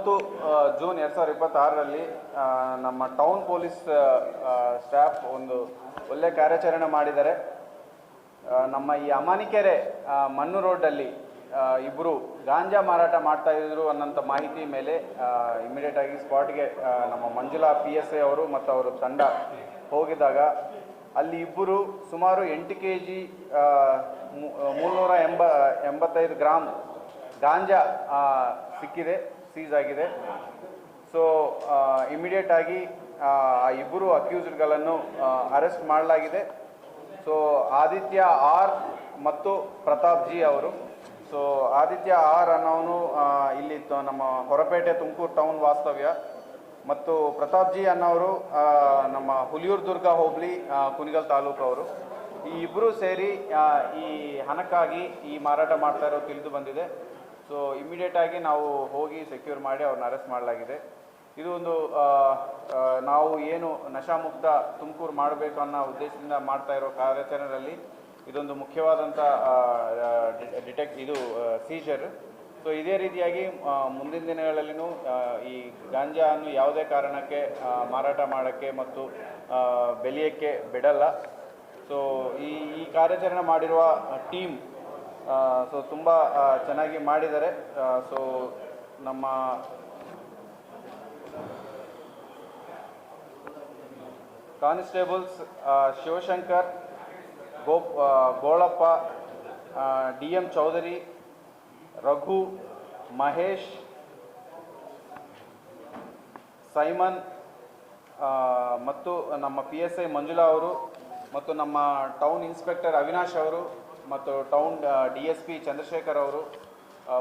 30 June 2026ರಲ್ಲಿ ನಮ್ಮ town police staff ಒಂದು ಒಳ್ಳೆ ಕಾರ್ಯಾಚರಣೆ ಮಾಡಿದ್ದಾರೆ. ನಮ್ಮ ಈ ಅಮಾನಿಕೆರೆ ಮಣ್ಣು ರೋಡಲ್ಲಿ ಇಬ್ಬರು ಗಾಂಜಾ ಮಾರಾಟ ಮಾಡ್ತಾ ಇದ್ರು ಅನ್ನೋಂಥ ಮಾಹಿತಿ ಮೇಲೆ ಇಮಿಡಿಯೇಟಾಗಿ ಸ್ಪಾಟ್ಗೆ ನಮ್ಮ ಮಂಜುಳಾ PSI ಅವರು ಮತ್ತು ಅವರ ತಂಡ ಹೋಗಿದಾಗ ಅಲ್ಲಿ ಇಬ್ಬರು ಸುಮಾರು 8 kg 385 ಗ್ರಾಮ್ ಗಾಂಜಾ ಸಿಕ್ಕಿದೆ, ಸೀಸ್ ಆಗಿದೆ. ಸೊ ಇಮಿಡಿಯೇಟಾಗಿ ಆ ಇಬ್ಬರು ಅಕ್ಯೂಸ್ಡ್ಗಳನ್ನು ಅರೆಸ್ಟ್ ಮಾಡಲಾಗಿದೆ. ಸೊ ಆದಿತ್ಯ ಆರ್ ಮತ್ತು ಪ್ರತಾಪ್ ಜಿ ಅವರು. ಸೊ ಆದಿತ್ಯ ಆರ್ ಅನ್ನೋನು ಇಲ್ಲಿ ನಮ್ಮ ಹೊರಪೇಟೆ ತುಮಕೂರು ಟೌನ್ ವಾಸ್ತವ್ಯ, ಮತ್ತು ಪ್ರತಾಪ್ ಜಿ ಅನ್ನೋರು ನಮ್ಮ ಹುಲಿಯೂರು ದುರ್ಗ ಹೋಬಳಿ ಕುಣಿಗಲ್ ತಾಲೂಕು ಅವರು. ಈ ಇಬ್ಬರು ಸೇರಿ ಈ ಹಣಕ್ಕಾಗಿ ಈ ಮಾರಾಟ ಮಾಡ್ತಾ ಇರೋ ತಿಳಿದು ಬಂದಿದೆ. ಸೊ ಇಮಿಡಿಯೇಟಾಗಿ ನಾವು ಹೋಗಿ ಸೆಕ್ಯೂರ್ ಮಾಡಿ ಅವ್ರನ್ನ ಅರೆಸ್ಟ್ ಮಾಡಲಾಗಿದೆ. ಇದು ಒಂದು ನಾವು ಏನು ನಶಾಮುಕ್ತ ತುಮಕೂರು ಮಾಡಬೇಕು ಅನ್ನೋ ಉದ್ದೇಶದಿಂದ ಮಾಡ್ತಾ ಇರೋ ಕಾರ್ಯಾಚರಣೆಯಲ್ಲಿ ಇದೊಂದು ಮುಖ್ಯವಾದಂಥ ಸೀಜರ್. ಸೊ ಇದೇ ರೀತಿಯಾಗಿ ಮುಂದಿನ ದಿನಗಳಲ್ಲಿನೂ ಈ ಗಾಂಜಾವನ್ನು ಯಾವುದೇ ಕಾರಣಕ್ಕೆ ಮಾರಾಟ ಮಾಡೋಕ್ಕೆ ಮತ್ತು ಬೆಳೆಯೋಕ್ಕೆ ಬಿಡಲ್ಲ. ಸೊ ಈ ಕಾರ್ಯಾಚರಣೆ ಮಾಡಿರುವ ಟೀಮ್ ಸೊ ತುಂಬ ಚೆನ್ನಾಗಿ ಮಾಡಿದ್ದಾರೆ. ಸೊ ನಮ್ಮ constables Shivashankar, Golappa, DM Chaudhari, Raghu, Mahesh, Simon ಮತ್ತು ನಮ್ಮ PSI ಮಂಜುಳಾ ಅವರು ಮತ್ತು ನಮ್ಮ ಟೌನ್ ಇನ್ಸ್ಪೆಕ್ಟರ್ ಅವಿನಾಶ್ ಅವರು ಮತ್ತು ಟೌನ್ DSP ಚಂದ್ರಶೇಖರ್ ಅವರು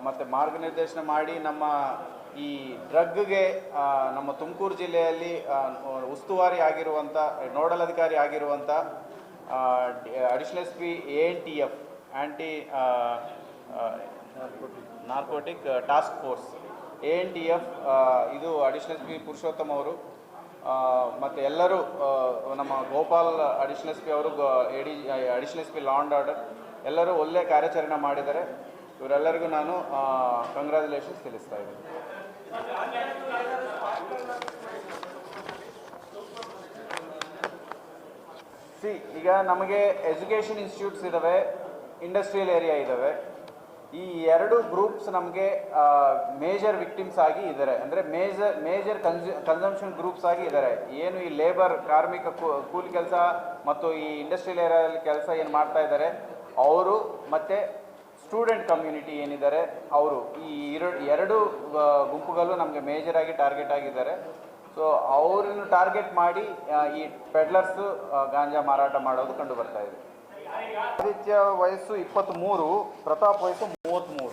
ಮತ್ತು ಮಾರ್ಗನಿರ್ದೇಶನ ಮಾಡಿ ನಮ್ಮ ಈ ಡ್ರಗ್ಗೆ ನಮ್ಮ ತುಮಕೂರು ಜಿಲ್ಲೆಯಲ್ಲಿ ಉಸ್ತುವಾರಿ ಆಗಿರುವಂಥ ನೋಡಲ್ ಅಧಿಕಾರಿ ಆಗಿರುವಂಥ ಅಡಿಷನಲ್ SP ANTF ಆ್ಯಂಟಿ ನಾರ್ಕೋಟಿಕ್ ಟಾಸ್ಕ್ ಫೋರ್ಸ್ ANTF ಇದು ಅಡಿಷನಲ್ SP ಪುರುಷೋತ್ತಮ್ ಅವರು ಮತ್ತು ಎಲ್ಲರೂ ನಮ್ಮ ಗೋಪಾಲ್ ಅಡಿಷನಲ್ SP ಅವರು additional SP law and order ಎಲ್ಲರೂ ಒಳ್ಳೆ ಕಾರ್ಯಾಚರಣೆ ಮಾಡಿದ್ದಾರೆ. ಇವರೆಲ್ಲರಿಗೂ ನಾನು ಕಂಗ್ರ್ಯಾಚುಲೇಷನ್ಸ್ ತಿಳಿಸ್ತಾ ಇದ್ದೀನಿ. ಈಗ ನಮಗೆ ಎಜುಕೇಷನ್ ಇನ್ಸ್ಟಿಟ್ಯೂಟ್ಸ್ ಇದ್ದಾವೆ, ಇಂಡಸ್ಟ್ರಿಯಲ್ ಏರಿಯಾ ಇದ್ದಾವೆ. ಈ ಎರಡು ಗ್ರೂಪ್ಸ್ ನಮಗೆ ಮೇಜರ್ ವಿಕ್ಟಿಮ್ಸ್ ಆಗಿ ಇದ್ದಾರೆ, ಅಂದರೆ ಮೇಜರ್ ಕನ್ಸಂಪ್ಷನ್ ಗ್ರೂಪ್ಸ್ ಆಗಿ ಇದ್ದಾರೆ. ಏನು ಈ ಲೇಬರ್ ಕಾರ್ಮಿಕ ಕೂಲಿ ಕೆಲಸ ಮತ್ತು ಈ ಇಂಡಸ್ಟ್ರಿಯಲ್ ಏರಿಯಾದಲ್ಲಿ ಕೆಲಸ ಏನು ಮಾಡ್ತಾ ಇದ್ದಾರೆ ಅವರು, ಮತ್ತು ಸ್ಟೂಡೆಂಟ್ ಕಮ್ಯುನಿಟಿ ಏನಿದ್ದಾರೆ ಅವರು, ಈ ಎರಡು ಗುಂಪುಗಳು ನಮಗೆ ಮೇಜರ್ ಆಗಿ ಟಾರ್ಗೆಟ್ ಆಗಿದ್ದಾರೆ. ಸೊ ಅವರನ್ನು ಟಾರ್ಗೆಟ್ ಮಾಡಿ ಈ ಪೆಡ್ಲರ್ಸು ಗಾಂಜಾ ಮಾರಾಟ ಮಾಡೋದು ಕಂಡು ಬರ್ತಾ ಇದೆ. ಆದಿತ್ಯ ವಯಸ್ಸು 23, ಪ್ರತಾಪ್ ವಯಸ್ಸು 33.